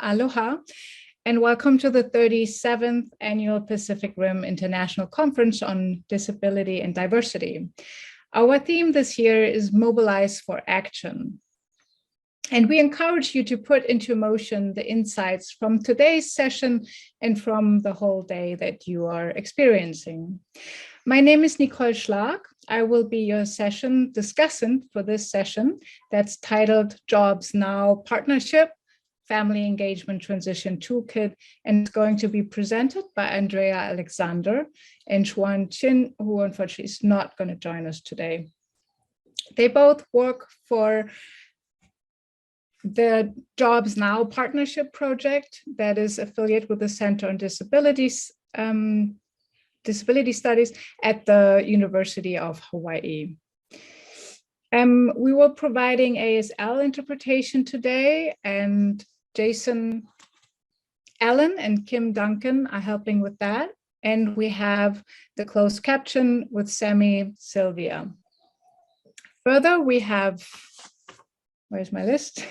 aloha, and welcome to the 37th Annual Pacific Rim International Conference on Disability and Diversity. Our theme this year is Mobilize for Action. And we encourage you to put into motion the insights from today's session and from the whole day that you are experiencing. My name is Nicole Schlag. I will be your session discussant for this session that's titled Jobs Now Partnership, Family Engagement Transition Toolkit, and it's going to be presented by Andrea Alexander and Xuan Chin, who unfortunately is not going to join us today. They both work for the Jobs Now Partnership Project that is affiliated with the Center on Disability Studies at the University of Hawaii. We were providing ASL interpretation today, and Jason Allen and Kim Duncan are helping with that. And we have the closed caption with Sammy Sylvia. Further, we have, where's my list?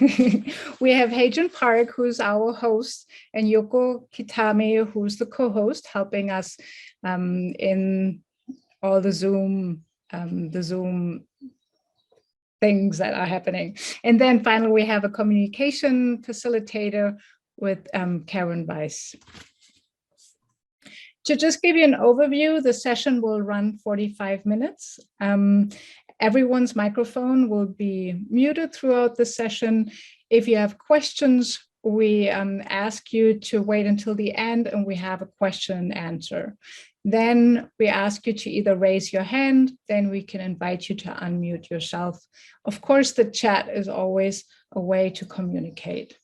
We have Heijun Park, who's our host, and Yoko Kitami, who's the co-host, helping us in all the Zoom things that are happening. And then finally, we have a communication facilitator with Karen Weiss. To just give you an overview, the session will run 45 minutes. Everyone's microphone will be muted throughout the session. If you have questions, we ask you to wait until the end and we have a question and answer. Then we ask you to either raise your hand, then we can invite you to unmute yourself. Of course, the chat is always a way to communicate.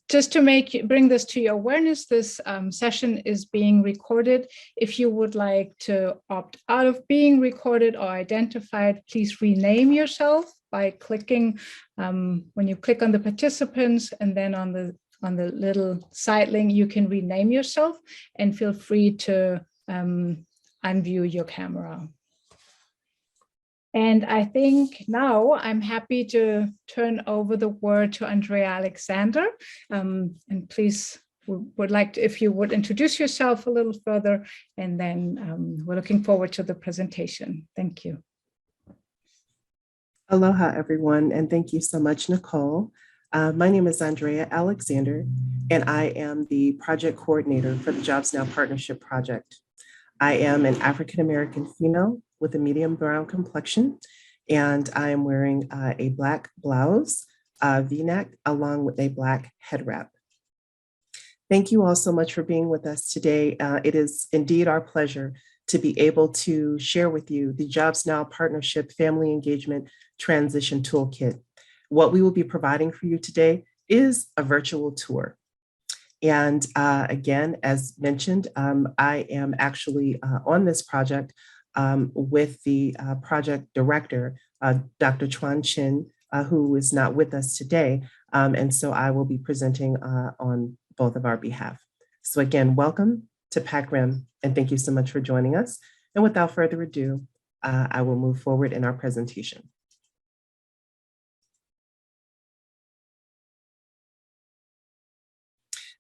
Just to bring this to your awareness, this session is being recorded. If you would like to opt out of being recorded or identified, please rename yourself by clicking, when you click on the participants and then on the little side link, you can rename yourself and feel free to unview your camera. And I think now I'm happy to turn over the word to Andrea Alexander. And please, would like to, if you would introduce yourself a little further, and then we're looking forward to the presentation. Thank you. Aloha, everyone, and thank you so much, Nicole. My name is Andrea Alexander, and I am the project coordinator for the Jobs Now Partnership Project. I am an African-American female with a medium brown complexion, and I am wearing a Black blouse, V-neck, along with a Black head wrap. Thank you all so much for being with us today. It is indeed our pleasure to be able to share with you the Jobs Now Partnership Family Engagement Transition Toolkit. What we will be providing for you today is a virtual tour. And again, as mentioned, I am actually on this project with the project director, Dr. Xuan Chin, who is not with us today. And so I will be presenting on both of our behalf. So again, welcome to PacRim, and thank you so much for joining us. And without further ado, I will move forward in our presentation.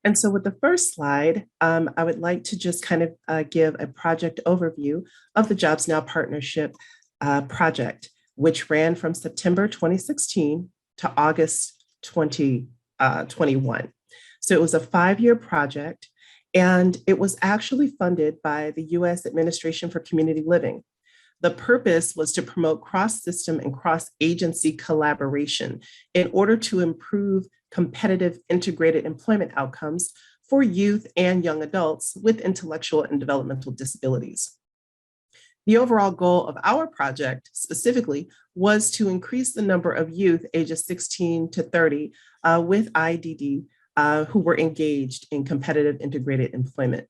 And so with the first slide, I would like to just kind of give a project overview of the Jobs Now Partnership project, which ran from September 2016 to August 2021. So it was a 5-year project, and it was actually funded by the U.S. Administration for Community Living. The purpose was to promote cross-system and cross-agency collaboration in order to improve competitive integrated employment outcomes for youth and young adults with intellectual and developmental disabilities. The overall goal of our project specifically was to increase the number of youth ages 16 to 30 with IDD who were engaged in competitive integrated employment.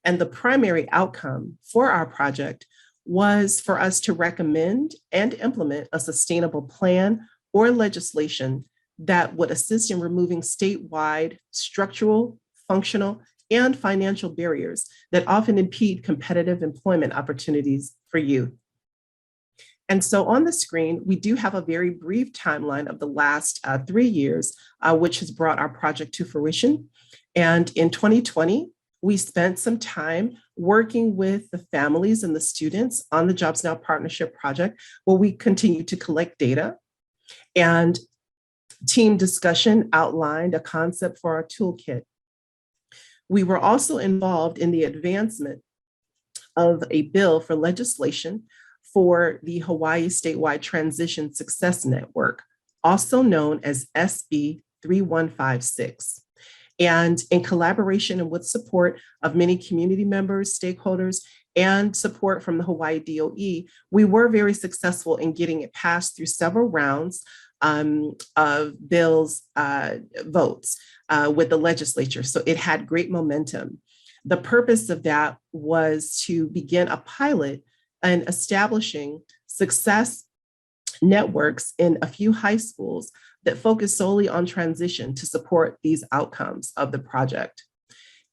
And the primary outcome for our project was for us to recommend and implement a sustainable plan or legislation that would assist in removing statewide structural, functional, and financial barriers that often impede competitive employment opportunities for youth. And so on the screen, we do have a very brief timeline of the last 3 years, which has brought our project to fruition. And in 2020, we spent some time working with the families and the students on the Jobs Now Partnership Project, where we continue to collect data. And team discussion outlined a concept for our toolkit. We were also involved in the advancement of a bill for legislation for the Hawaii Statewide Transition Success Network, also known as SB 3156. And in collaboration and with support of many community members, stakeholders, and support from the Hawaii DOE, we were very successful in getting it passed through several rounds of bills votes with the legislature. So it had great momentum. The purpose of that was to begin a pilot in establishing success networks in a few high schools that focus solely on transition to support these outcomes of the project.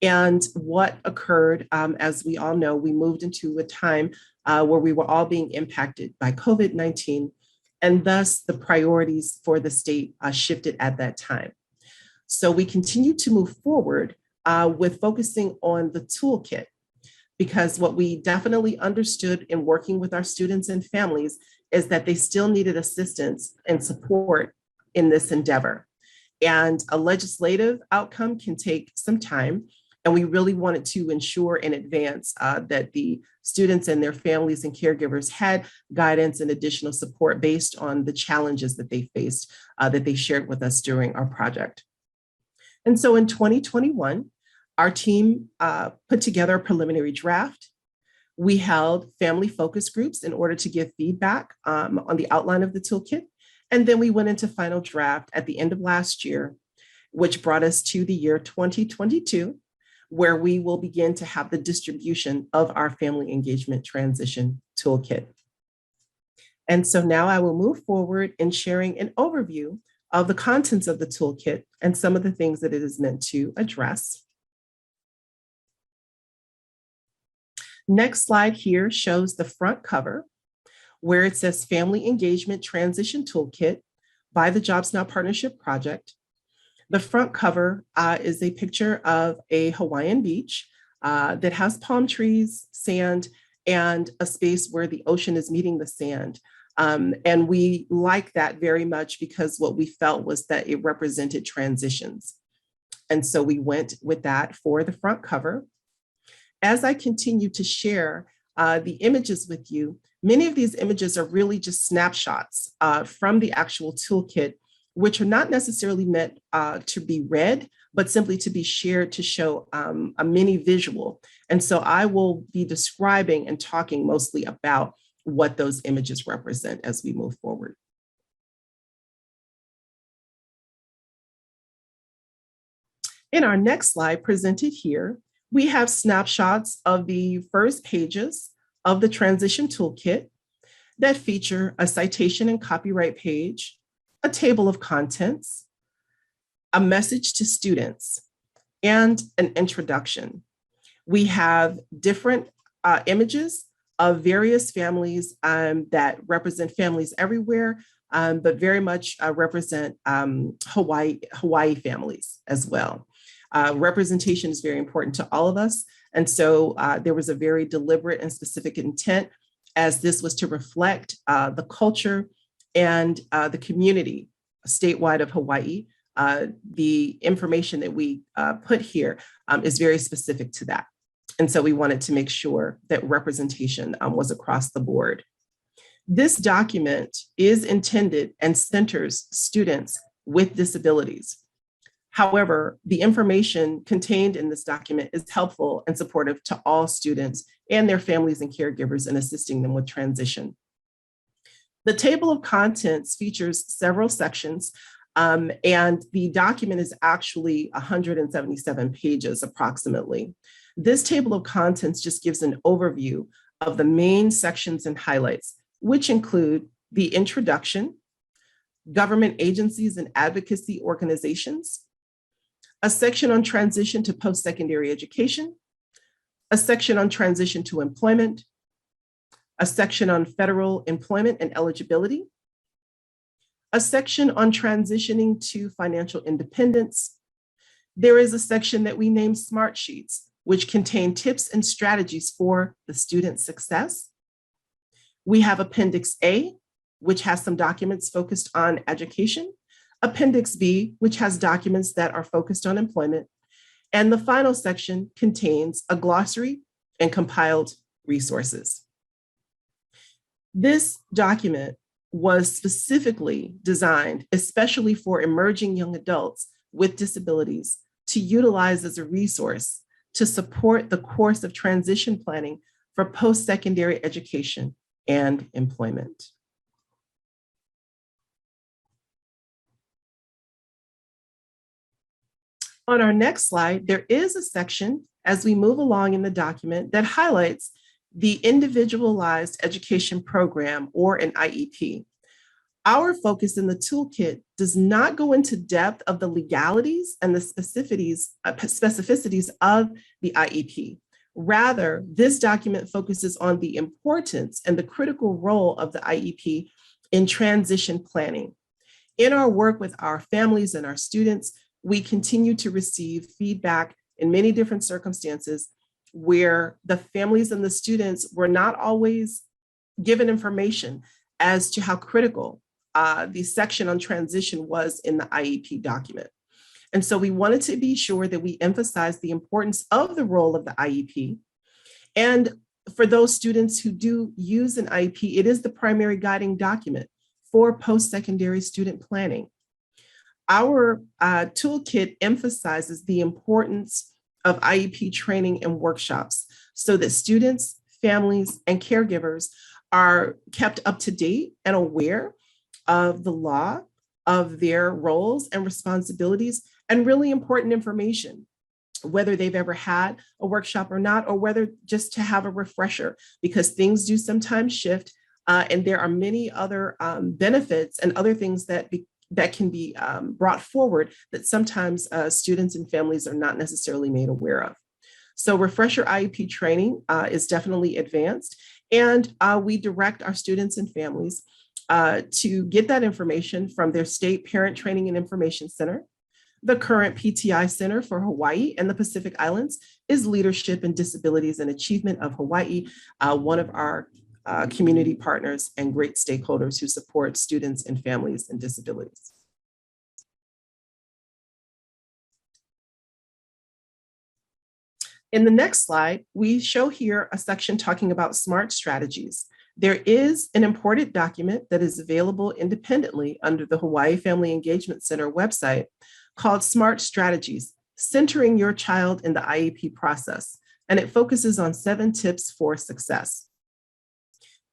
And what occurred, as we all know, we moved into a time where we were all being impacted by COVID-19, and thus the priorities for the state shifted at that time. So we continue to move forward with focusing on the toolkit, because what we definitely understood in working with our students and families is that they still needed assistance and support in this endeavor. And a legislative outcome can take some time. And we really wanted to ensure in advance that the students and their families and caregivers had guidance and additional support based on the challenges that they faced, that they shared with us during our project. And so in 2021, our team put together a preliminary draft. We held family focus groups in order to give feedback on the outline of the toolkit. And then we went into final draft at the end of last year, which brought us to the year 2022, where we will begin to have the distribution of our family engagement transition toolkit. And so now I will move forward in sharing an overview of the contents of the toolkit and some of the things that it is meant to address. Next slide here shows the front cover, where it says Family Engagement Transition Toolkit by the Jobs Now Partnership Project. The front cover is a picture of a Hawaiian beach that has palm trees, sand, and a space where the ocean is meeting the sand. And we like that very much because what we felt was that it represented transitions. And so we went with that for the front cover. As I continue to share the images with you, many of these images are really just snapshots from the actual toolkit, which are not necessarily meant to be read, but simply to be shared to show a mini visual. And so I will be describing and talking mostly about what those images represent as we move forward. In our next slide presented here, we have snapshots of the first pages of the transition toolkit that feature a citation and copyright page, a table of contents, a message to students, and an introduction. We have different images of various families that represent families everywhere, but very much represent Hawaii families as well. Representation is very important to all of us. And so there was a very deliberate and specific intent as this was to reflect the culture and the community statewide of Hawaii. The information that we put here is very specific to that. And so we wanted to make sure that representation was across the board. This document is intended and centers students with disabilities. However, the information contained in this document is helpful and supportive to all students and their families and caregivers in assisting them with transition. The table of contents features several sections, and the document is actually 177 pages approximately. This table of contents just gives an overview of the main sections and highlights, which include the introduction, government agencies and advocacy organizations, a section on transition to post-secondary education, a section on transition to employment, a section on federal employment and eligibility, a section on transitioning to financial independence. There is a section that we name Smart Sheets, which contain tips and strategies for the student's success. We have Appendix A, which has some documents focused on education, Appendix B, which has documents that are focused on employment, and the final section contains a glossary and compiled resources. This document was specifically designed especially for emerging young adults with disabilities to utilize as a resource to support the course of transition planning for post-secondary education and employment. On our next slide, there is a section as we move along in the document that highlights the Individualized Education Program, or an IEP. Our focus in the toolkit does not go into depth of the legalities and the specificities of the IEP. Rather, this document focuses on the importance and the critical role of the IEP in transition planning. In our work with our families and our students, we continue to receive feedback in many different circumstances where the families and the students were not always given information as to how critical the section on transition was in the IEP document. And so we wanted to be sure that we emphasize the importance of the role of the IEP. And for those students who do use an IEP, it is the primary guiding document for post-secondary student planning. Our toolkit emphasizes the importance of IEP training and workshops so that students, families, and caregivers are kept up to date and aware of the law, of their roles and responsibilities, and really important information, whether they've ever had a workshop or not, or whether just to have a refresher, because things do sometimes shift, and there are many other benefits and other things that can be brought forward that sometimes students and families are not necessarily made aware of. So refresher IEP training is definitely advanced, and we direct our students and families to get that information from their state parent training and information center. The current PTI Center for Hawaii and the Pacific Islands is Leadership in Disabilities and Achievement of Hawaii, one of our community partners and great stakeholders who support students and families and disabilities. In the next slide, we show here a section talking about SMART strategies. There is an important document that is available independently under the Hawaii Family Engagement Center website called SMART Strategies, Centering Your Child in the IEP Process, and it focuses on 7 tips for success.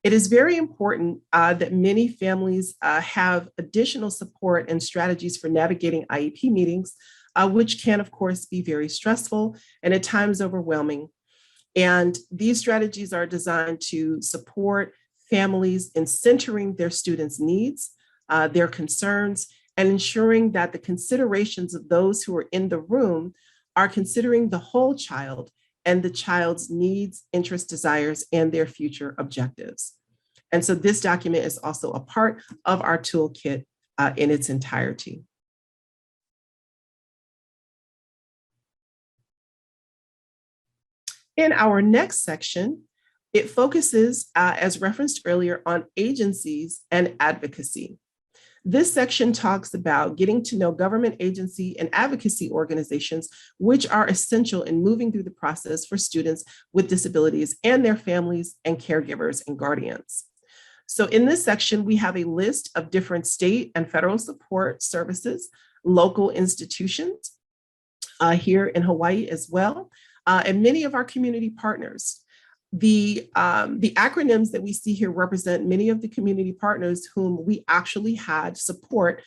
It is very important that many families have additional support and strategies for navigating IEP meetings, which can, of course, be very stressful and at times overwhelming. And these strategies are designed to support families in centering their students' needs, their concerns, and ensuring that the considerations of those who are in the room are considering the whole child and the child's needs, interests, desires, and their future objectives. And so this document is also a part of our toolkit in its entirety. In our next section, it focuses, as referenced earlier, on agencies and advocacy. This section talks about getting to know government agency and advocacy organizations, which are essential in moving through the process for students with disabilities and their families and caregivers and guardians. So in this section, we have a list of different state and federal support services, local institutions here in Hawaii as well, and many of our community partners. The acronyms that we see here represent many of the community partners whom we actually had support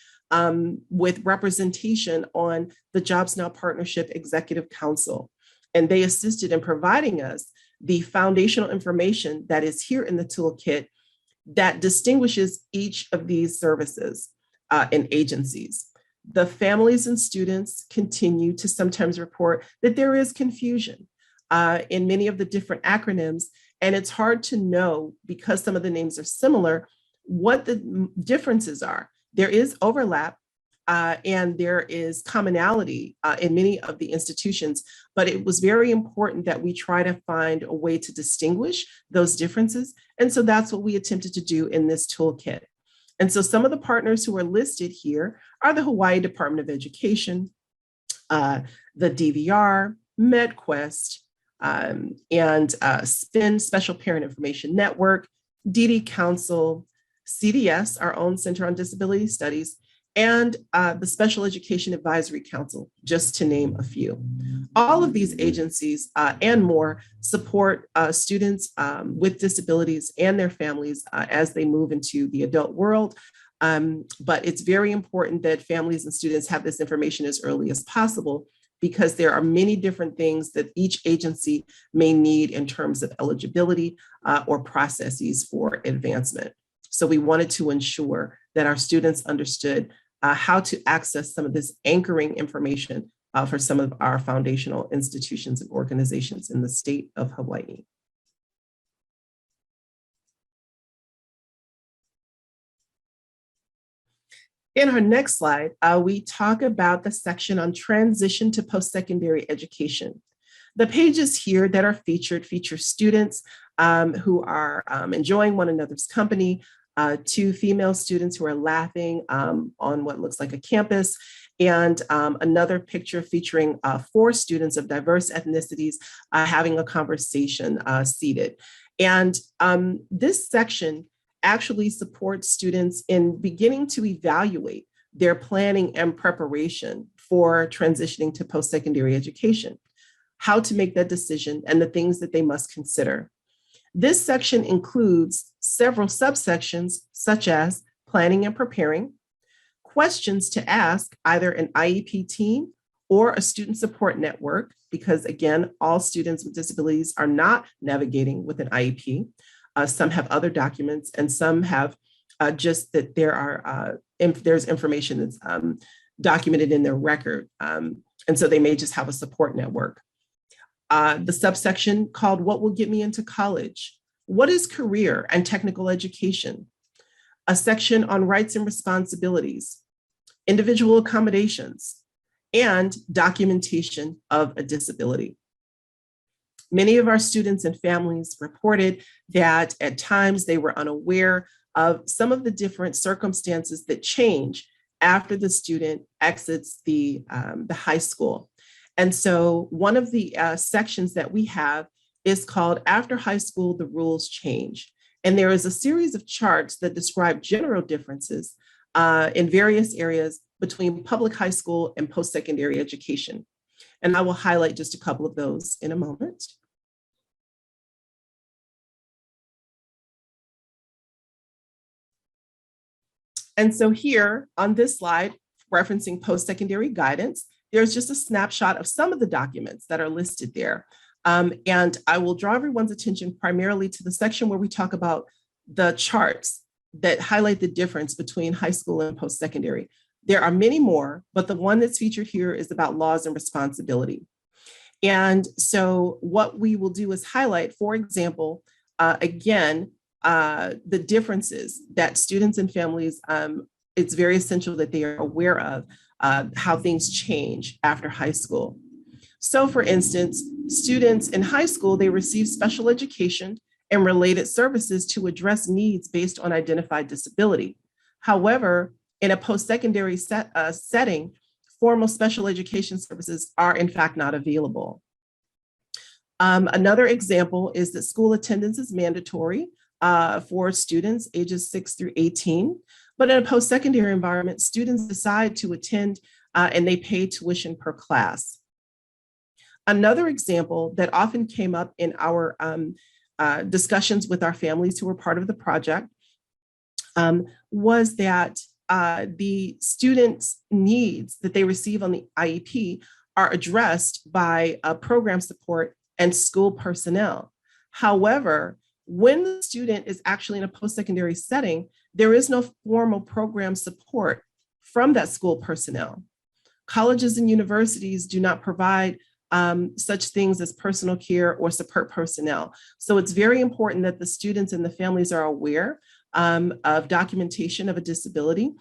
with representation on the Jobs Now Partnership Executive Council. And they assisted in providing us the foundational information that is here in the toolkit that distinguishes each of these services and agencies. The families and students continue to sometimes report that there is confusion in many of the different acronyms, And it's hard to know, because some of the names are similar, what the differences are. There is overlap, and there is commonality in many of the institutions, but it was very important that we try to find a way to distinguish those differences. And so that's what we attempted to do in this toolkit. And so some of the partners who are listed here are the Hawaii Department of Education, the DVR, MedQuest, and SPIN, Special Parent Information Network, DD Council, CDS, our own Center on Disability Studies, and the Special Education Advisory Council, just to name a few. All of these agencies and more support students with disabilities and their families as they move into the adult world. But it's very important that families and students have this information as early as possible, because there are many different things that each agency may need in terms of eligibility or processes for advancement. So we wanted to ensure that our students understood how to access some of this anchoring information for some of our foundational institutions and organizations in the state of Hawaii. In our next slide, we talk about the section on transition to post-secondary education. The pages here that are featured feature students who are enjoying one another's company, two female students who are laughing on what looks like a campus, and another picture featuring 4 students of diverse ethnicities having a conversation seated. And this section actually supports students in beginning to evaluate their planning and preparation for transitioning to post-secondary education, how to make that decision, and the things that they must consider. This section includes several subsections, such as planning and preparing, questions to ask either an IEP team or a student support network, because again, all students with disabilities are not navigating with an IEP. Some have other documents, and some have just that there's information that's documented in their record. And so they may just have a support network. The subsection called What Will Get Me into College? What is career and technical education? A section on rights and responsibilities, individual accommodations, and documentation of a disability. Many of our students and families reported that at times they were unaware of some of the different circumstances that change after the student exits the high school. And so one of the sections that we have is called After High School, the Rules Change. And there is a series of charts that describe general differences in various areas between public high school and post-secondary education. And I will highlight just a couple of those in a moment. And so here on this slide, referencing post-secondary guidance, there's just a snapshot of some of the documents that are listed there. And I will draw everyone's attention primarily to the section where we talk about the charts that highlight the difference between high school and post-secondary. There are many more, but the one that's featured here is about laws and responsibility. And so what we will do is highlight, for example, again, the differences that students and families, it's very essential that they are aware of how things change after high school. So for instance, students in high school, they receive special education and related services to address needs based on identified disability. However, in a post-secondary setting, formal special education services are in fact not available. Another example is that school attendance is mandatory for students ages 6 through 18, but in a post-secondary environment, students decide to attend and they pay tuition per class. Another example that often came up in our discussions with our families who were part of the project was that the students' needs that they receive on the IEP are addressed by program support and school personnel. However, when the student is actually in a post-secondary setting, there is no formal program support from that school personnel. Colleges and universities do not provide such things as personal care or support personnel. So it's very important that the students and the families are aware of documentation of a disability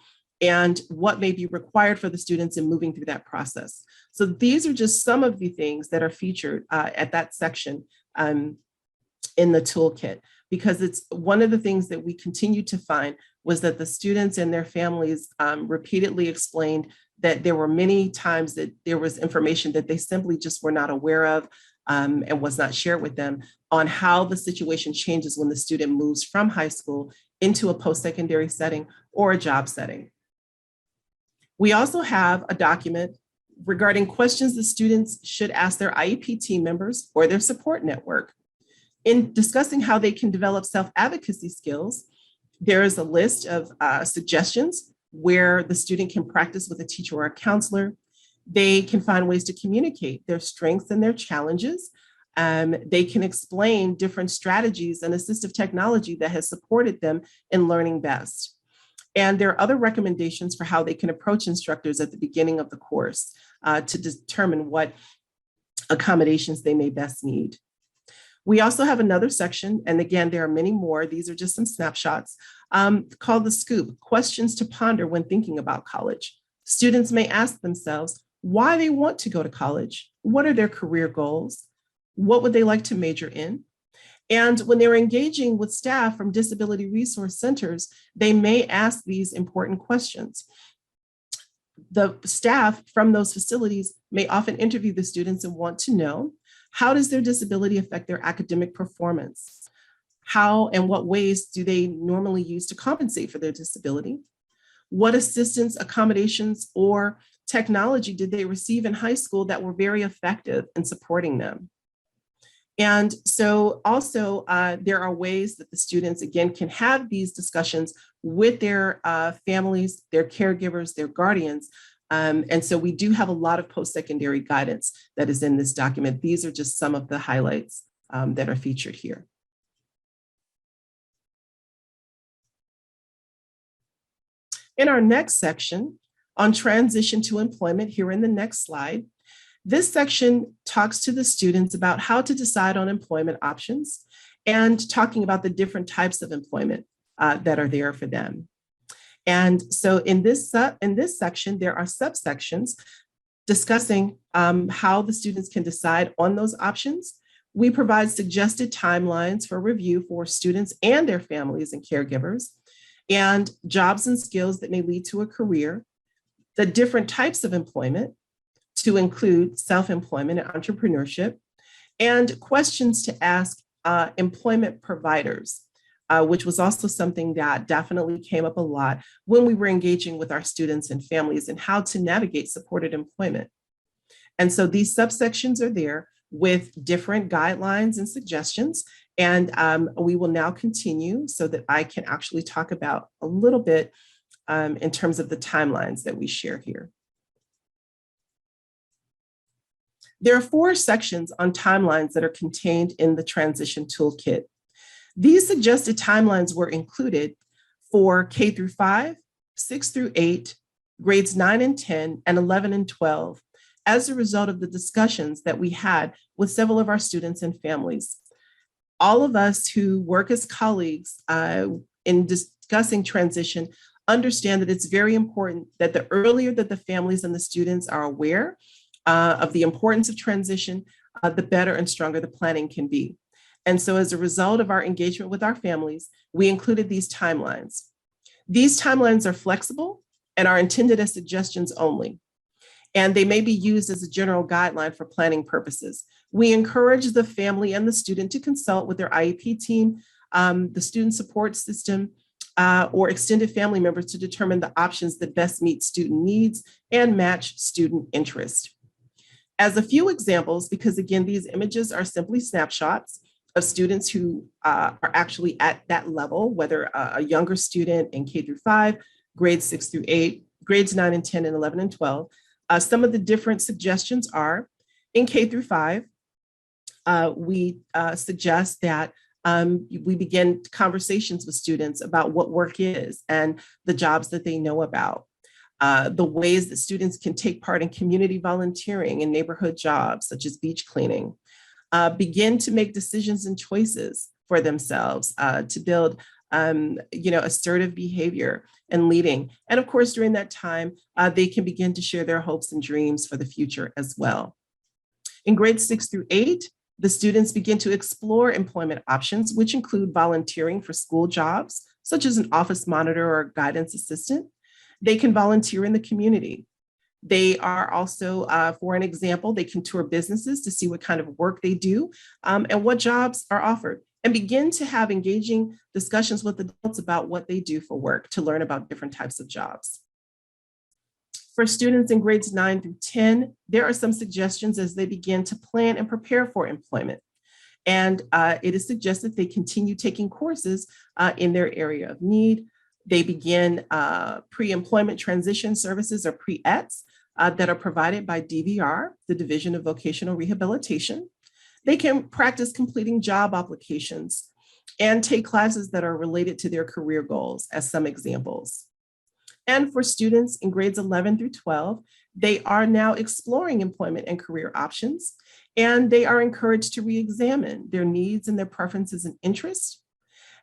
and what may be required for the students in moving through that process. So these are just some of the things that are featured at that section in the toolkit, because it's one of the things that we continue to find was that the students and their families repeatedly explained that there were many times that there was information that they simply just were not aware of and was not shared with them on how the situation changes when the student moves from high school into a post-secondary setting or a job setting. We also have a document regarding questions the students should ask their IEP team members or their support network. In discussing how they can develop self-advocacy skills, there is a list of suggestions where the student can practice with a teacher or a counselor. They can find ways to communicate their strengths and their challenges. They can explain different strategies and assistive technology that has supported them in learning best. And there are other recommendations for how they can approach instructors at the beginning of the course to determine what accommodations they may best need. We also have another section, and again, there are many more. These are just some snapshots called the Scoop, questions to ponder when thinking about college. Students may ask themselves why they want to go to college. What are their career goals? What would they like to major in? And when they're engaging with staff from disability resource centers, they may ask these important questions. The staff from those facilities may often interview the students and want to know, how does their disability affect their academic performance? How and what ways do they normally use to compensate for their disability? What assistance, accommodations, or technology did they receive in high school that were very effective in supporting them? And so also there are ways that the students, again, can have these discussions with their families, their caregivers, their guardians. And so we do have a lot of post-secondary guidance that is in this document. These are just some of the highlights that are featured here. In our next section on transition to employment, here in the next slide, this section talks to the students about how to decide on employment options and talking about the different types of employment that are there for them. And so in this section, there are subsections discussing how the students can decide on those options. We provide suggested timelines for review for students and their families and caregivers, and jobs and skills that may lead to a career, the different types of employment, to include self-employment and entrepreneurship, and questions to ask employment providers, which was also something that definitely came up a lot when we were engaging with our students and families and how to navigate supported employment. And so these subsections are there with different guidelines and suggestions. And we will now continue so that I can actually talk about a little bit in terms of the timelines that we share here. There are 4 sections on timelines that are contained in the transition toolkit. These suggested timelines were included for K through 5, 6 through 8, grades 9 and 10, and 11 and 12, as a result of the discussions that we had with several of our students and families. All of us who work as colleagues in discussing transition understand that it's very important that the earlier that the families and the students are aware of the importance of transition, the better and stronger the planning can be. And so as a result of our engagement with our families, we included these timelines. These timelines are flexible and are intended as suggestions only, and they may be used as a general guideline for planning purposes. We encourage the family and the student to consult with their IEP team, the student support system, or extended family members to determine the options that best meet student needs and match student interest. As a few examples, because again, these images are simply snapshots of students who are actually at that level, whether a younger student in K through 5, grades 6 through 8, grades 9 and 10, and 11 and 12. Some of the different suggestions are, in K through 5, we suggest that we begin conversations with students about what work is and the jobs that they know about. the ways that students can take part in community volunteering and neighborhood jobs, such as beach cleaning, begin to make decisions and choices for themselves, to build assertive behavior and leading. And of course, during that time, they can begin to share their hopes and dreams for the future as well. In grades 6 through 8, the students begin to explore employment options, which include volunteering for school jobs, such as an office monitor or guidance assistant. They can volunteer in the community. They are also, for an example, they can tour businesses to see what kind of work they do and what jobs are offered, and begin to have engaging discussions with adults about what they do for work to learn about different types of jobs. For students in grades 9 through 10, there are some suggestions as they begin to plan and prepare for employment. And it is suggested they continue taking courses in their area of need. They begin pre-employment transition services, or pre-ETS, that are provided by DVR, the Division of Vocational Rehabilitation. They can practice completing job applications and take classes that are related to their career goals, as some examples. And for students in grades 11 through 12, they are now exploring employment and career options, and they are encouraged to re-examine their needs and their preferences and interests.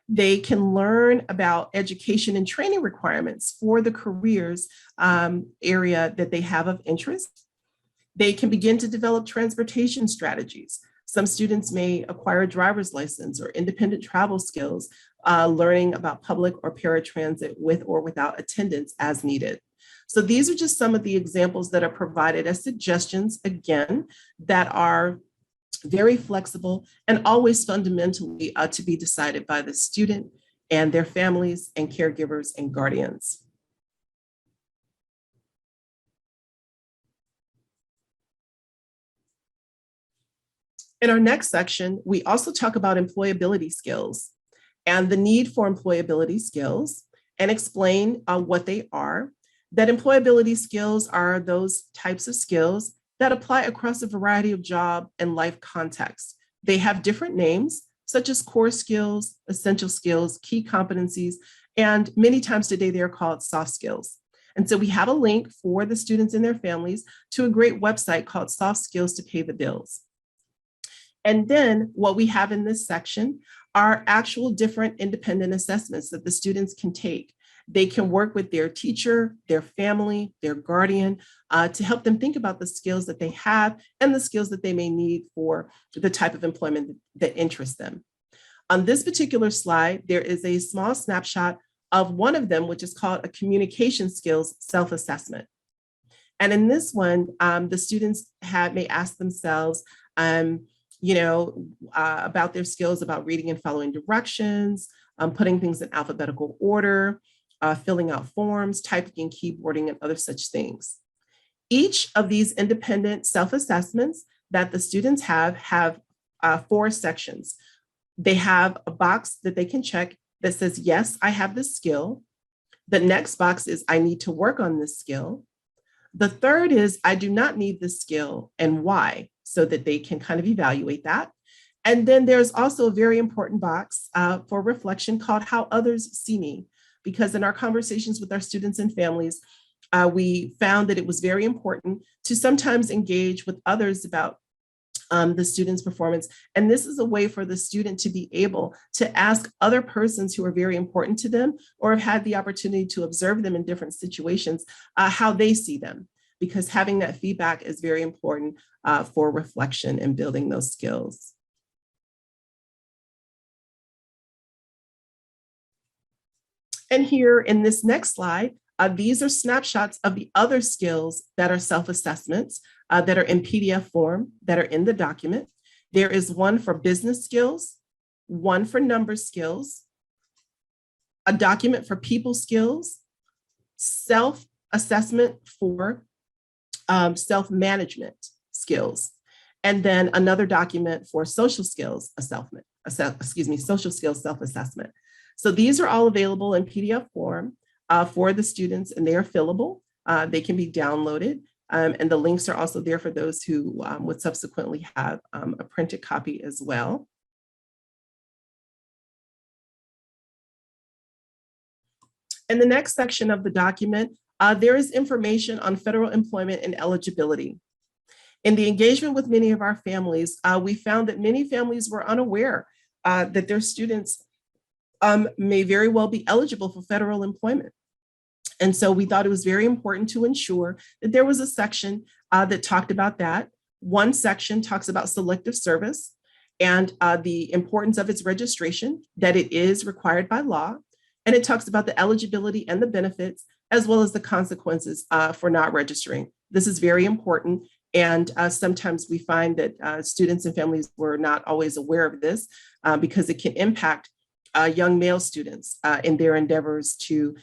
They can learn about education and training requirements for the careers area that they have of interest. They can begin to develop transportation strategies. Some students may acquire a driver's license or independent travel skills, learning about public or paratransit with or without attendance as needed. So these are just some of the examples that are provided as suggestions, again, that are very flexible and always fundamentally to be decided by the student and their families and caregivers and guardians. In our next section, we also talk about employability skills and the need for employability skills, and explain what they are. That employability skills are those types of skills that apply across a variety of job and life contexts. They have different names, such as core skills, essential skills, key competencies, and many times today they are called soft skills. And so we have a link for the students and their families to a great website called Soft Skills to Pay the Bills. And then what we have in this section are actual different independent assessments that the students can take. They can work with their teacher, their family, their guardian, to help them think about the skills that they have and the skills that they may need for the type of employment that interests them. On this particular slide, there is a small snapshot of one of them, which is called a communication skills self-assessment. And in this one, the students may ask themselves, about their skills about reading and following directions, putting things in alphabetical order, filling out forms, typing and keyboarding, and other such things. Each of these independent self-assessments that the students have 4 sections. They have a box that they can check that says, yes, I have this skill. The next box is, I need to work on this skill. The third is, I do not need this skill and why, so that they can kind of evaluate that. And then there's also a very important box for reflection called how others see me, because in our conversations with our students and families, we found that it was very important to sometimes engage with others about the student's performance. And this is a way for the student to be able to ask other persons who are very important to them or have had the opportunity to observe them in different situations, how they see them, because having that feedback is very important for reflection and building those skills. And here in this next slide, these are snapshots of the other skills that are self-assessments that are in PDF form, that are in the document. There is one for business skills, one for number skills, a document for people skills, self-assessment for self-management skills, and then another document for social skills social skills self-assessment. So these are all available in PDF form for the students, and they are fillable. They can be downloaded, and the links are also there for those who would subsequently have a printed copy as well. In the next section of the document, there is information on federal employment and eligibility. In the engagement with many of our families, we found that many families were unaware that their students may very well be eligible for federal employment. And so we thought it was very important to ensure that there was a section that talked about that. One section talks about selective service and the importance of its registration, that it is required by law. And it talks about the eligibility and the benefits, as well as the consequences for not registering. This is very important. And sometimes we find that students and families were not always aware of this because it can impact young male students in their endeavors to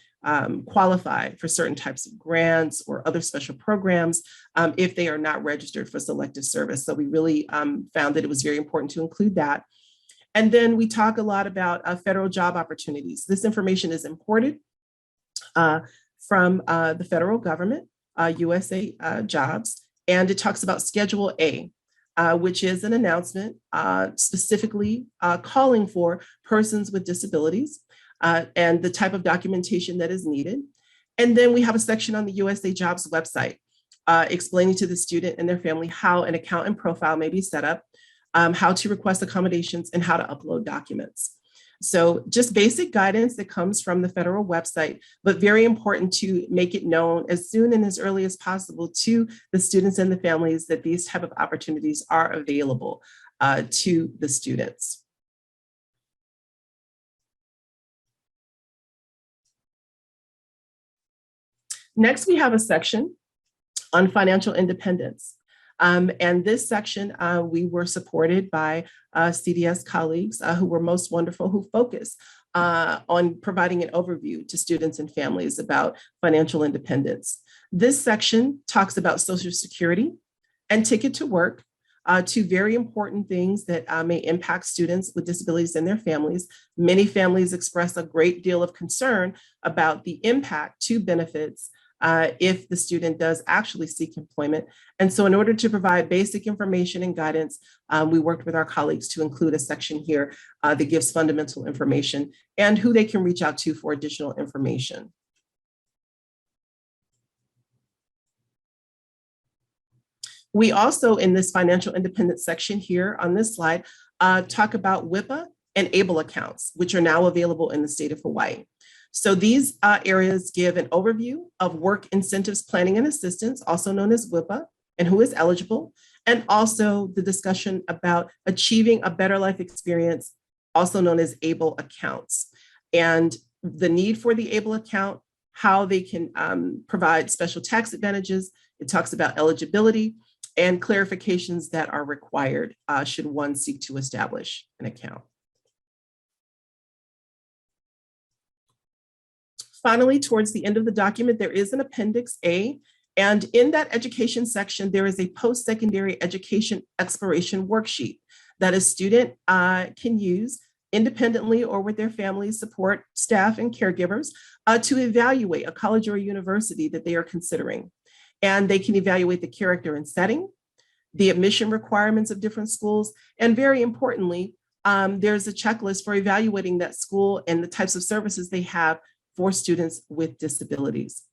qualify for certain types of grants or other special programs if they are not registered for selective service. So we really found that it was very important to include that. And then we talk a lot about federal job opportunities. This information is imported from the federal government, USA Jobs, and it talks about Schedule A, which is an announcement specifically calling for persons with disabilities and the type of documentation that is needed. And then we have a section on the USA Jobs website explaining to the student and their family how an account and profile may be set up, how to request accommodations, and how to upload documents. So just basic guidance that comes from the federal website, but very important to make it known as soon and as early as possible to the students and the families that these type of opportunities are available to the students. Next, we have a section on financial independence. And this section, we were supported by CDS colleagues who were most wonderful, who focus on providing an overview to students and families about financial independence. This section talks about Social Security and Ticket to Work, two very important things that may impact students with disabilities and their families. Many families express a great deal of concern about the impact to benefits if the student does actually seek employment. And so in order to provide basic information and guidance, we worked with our colleagues to include a section here that gives fundamental information and who they can reach out to for additional information. We also, in this financial independence section here on this slide, talk about WIPA and ABLE accounts, which are now available in the state of Hawaii. So these areas give an overview of work incentives planning and assistance, also known as WIPA, and who is eligible, and also the discussion about achieving a better life experience, also known as ABLE accounts, and the need for the ABLE account, how they can provide special tax advantages. It talks about eligibility and clarifications that are required should one seek to establish an account. Finally, towards the end of the document, there is an Appendix A, and in that education section, there is a post-secondary education exploration worksheet that a student can use independently or with their family, support, staff, and caregivers to evaluate a college or a university that they are considering. And they can evaluate the character and setting, the admission requirements of different schools, and very importantly, there's a checklist for evaluating that school and the types of services they have for students with disabilities.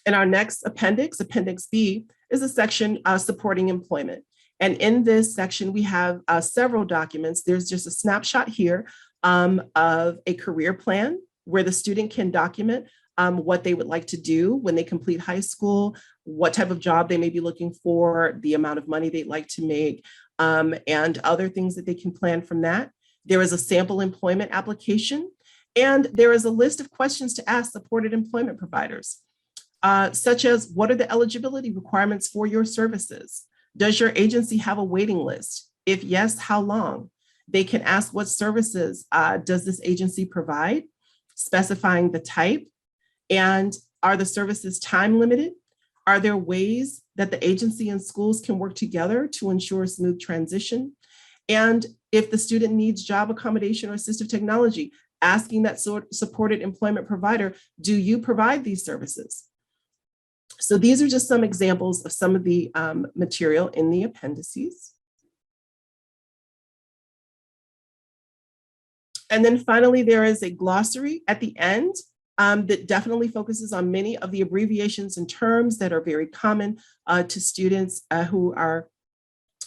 In our next appendix, Appendix B, is a section supporting employment. And in this section, we have several documents. There's just a snapshot here of a career plan where the student can document what they would like to do when they complete high school, what type of job they may be looking for, the amount of money they'd like to make, and other things that they can plan from that. There is a sample employment application, and there is a list of questions to ask supported employment providers, such as what are the eligibility requirements for your services? Does your agency have a waiting list? If yes, how long? They can ask what services does this agency provide, specifying the type, and are the services time limited? Are there ways that the agency and schools can work together to ensure a smooth transition? And if the student needs job accommodation or assistive technology, asking that supported employment provider, do you provide these services? So these are just some examples of some of the material in the appendices. And then finally, there is a glossary at the end that definitely focuses on many of the abbreviations and terms that are very common to students who are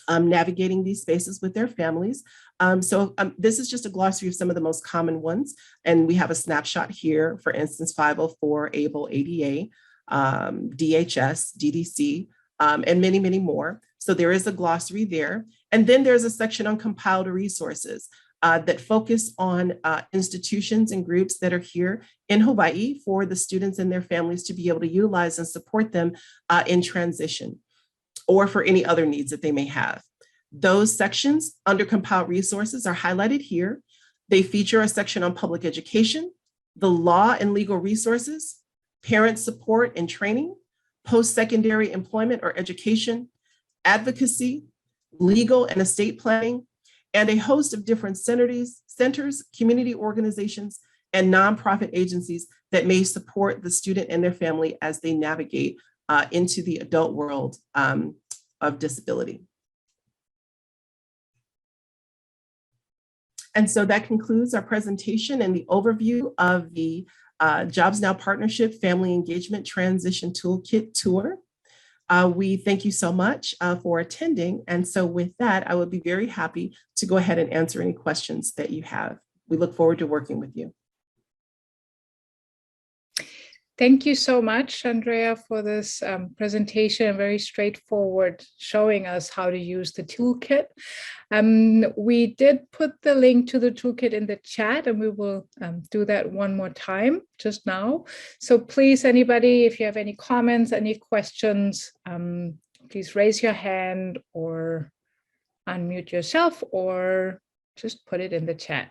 navigating these spaces with their families. This is just a glossary of some of the most common ones. And we have a snapshot here, for instance, 504, ABLE, ADA, DHS, DDC, and many, many more. So there is a glossary there. And then there's a section on compiled resources that focus on institutions and groups that are here in Hawaii for the students and their families to be able to utilize and support them in transition or for any other needs that they may have. Those sections under compiled resources are highlighted here. They feature a section on public education, the law and legal resources, parent support and training, post-secondary employment or education, advocacy, legal and estate planning, and a host of different centers, community organizations, and nonprofit agencies that may support the student and their family as they navigate into the adult world of disability. And so that concludes our presentation and the overview of the Jobs Now Partnership Family Engagement Transition Toolkit Tour. We thank you so much for attending. And so with that, I would be very happy to go ahead and answer any questions that you have. We look forward to working with you. Thank you so much, Andrea, for this presentation, very straightforward, showing us how to use the toolkit. We did put the link to the toolkit in the chat, and we will do that one more time just now. So please, anybody, if you have any comments, any questions, please raise your hand or unmute yourself or just put it in the chat.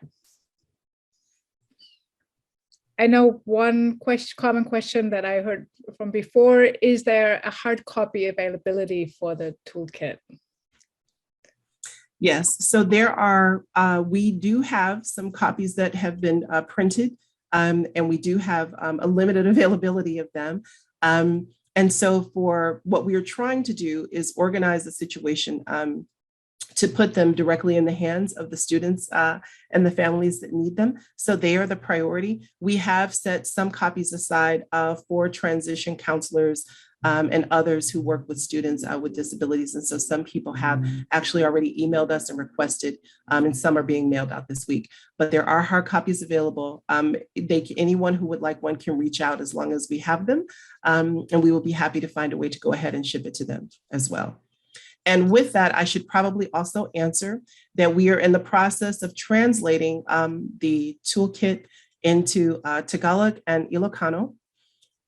I know one common question that I heard from before, is there a hard copy availability for the toolkit? Yes, so there are, we do have some copies that have been printed, and we do have a limited availability of them. And so for what we are trying to do is organize the situation to put them directly in the hands of the students and the families that need them. So they are the priority. We have set some copies aside for transition counselors and others who work with students with disabilities. And so some people have actually already emailed us and requested, and some are being mailed out this week. But there are hard copies available. Anyone who would like one can reach out as long as we have them. And we will be happy to find a way to go ahead and ship it to them as well. And with that, I should probably also answer that we are in the process of translating the toolkit into Tagalog and Ilocano.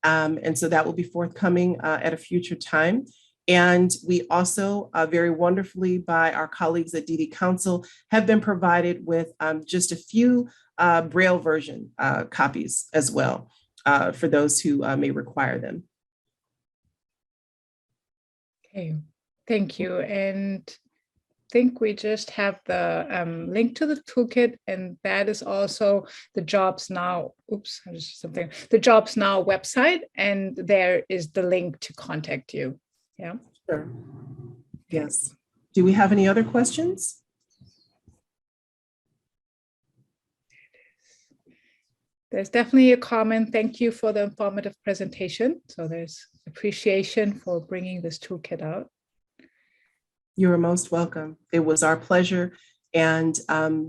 And so that will be forthcoming at a future time. And we also, very wonderfully by our colleagues at DD Council, have been provided with just a few Braille version copies as well for those who may require them. Okay. Thank you. And I think we just have the link to the toolkit, and that is also the Jobs Now, the Jobs Now website, and there is the link to contact you. Yeah. Sure. Yes. Do we have any other questions? There's definitely a comment. Thank you for the informative presentation. So there's appreciation for bringing this toolkit out. You are most welcome. It was our pleasure. And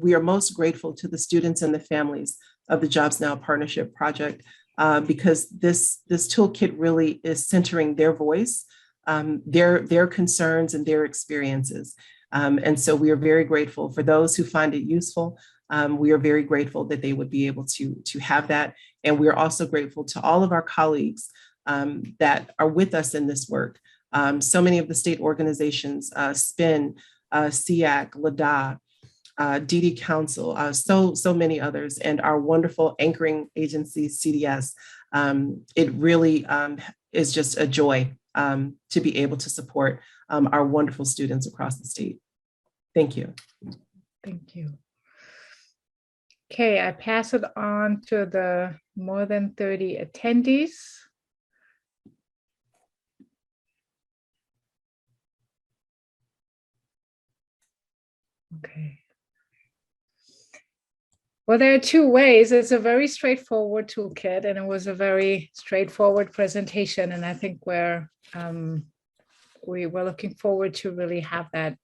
we are most grateful to the students and the families of the Jobs Now Partnership Project because this toolkit really is centering their voice, their concerns and their experiences. And so we are very grateful for those who find it useful. We are very grateful that they would be able to have that. And we are also grateful to all of our colleagues that are with us in this work. So many of the state organizations, SPIN, SEAC, LADA, DD Council, so many others, and our wonderful anchoring agency, CDS. It really is just a joy to be able to support our wonderful students across the state. Thank you. Thank you. Okay, I pass it on to the more than 30 attendees. Okay. Well, there are two ways. It's a very straightforward toolkit, and it was a very straightforward presentation. And I think we were looking forward to really have that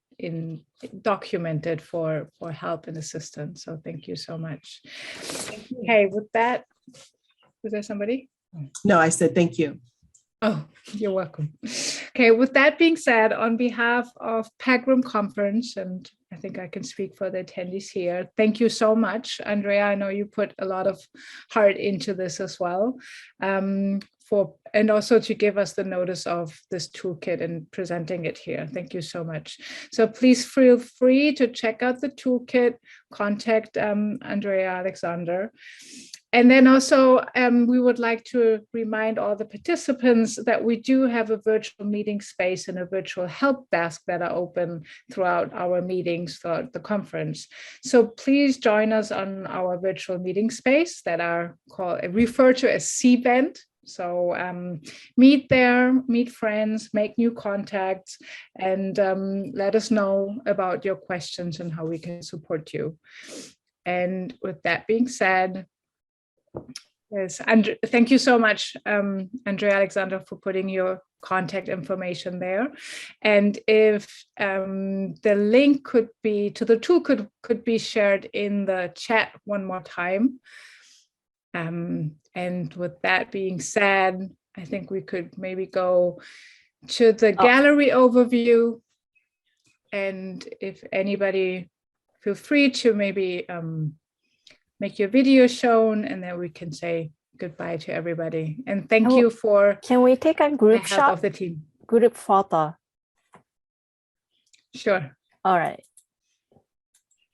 documented for help and assistance. So thank you so much. Okay, with that, was there somebody? No, I said thank you. Oh, you're welcome. Okay, with that being said, on behalf of PacRim Conference, and I think I can speak for the attendees here, thank you so much, Andrea. I know you put a lot of heart into this as well, and also to give us the notice of this toolkit and presenting it here. Thank you so much. So please feel free to check out the toolkit, contact Andrea Alexander. And then also, we would like to remind all the participants that we do have a virtual meeting space and a virtual help desk that are open throughout our meetings throughout the conference. So please join us on our virtual meeting space that are referred to as CVent. So meet there, meet friends, make new contacts, and let us know about your questions and how we can support you. And with that being said, yes, and thank you so much, Andrea Alexander, for putting your contact information there. And if the link to the tool could be shared in the chat one more time. And with that being said, I think we could maybe go to the gallery overview. And if anybody, feel free to maybe make your video shown, and then we can say goodbye to everybody. And thank you for. Can we take a group shot of the team? Group photo. Sure. All right.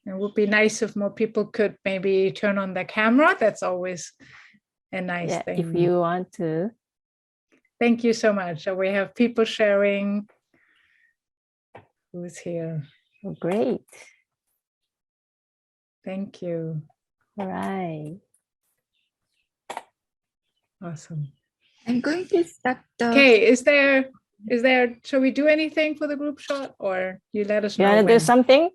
It would be nice if more people could maybe turn on their camera. That's always a nice thing. If you want to. Thank you so much. So we have people sharing. Who's here? Oh, great. Thank you. All right. Awesome. I'm going to start the. Okay, is there, shall we do anything for the group shot, or you let us know? You want to do something?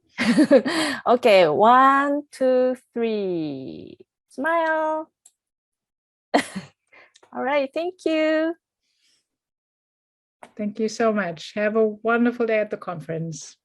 Okay, 1, 2, 3. Smile. All right, thank you. Thank you so much. Have a wonderful day at the conference.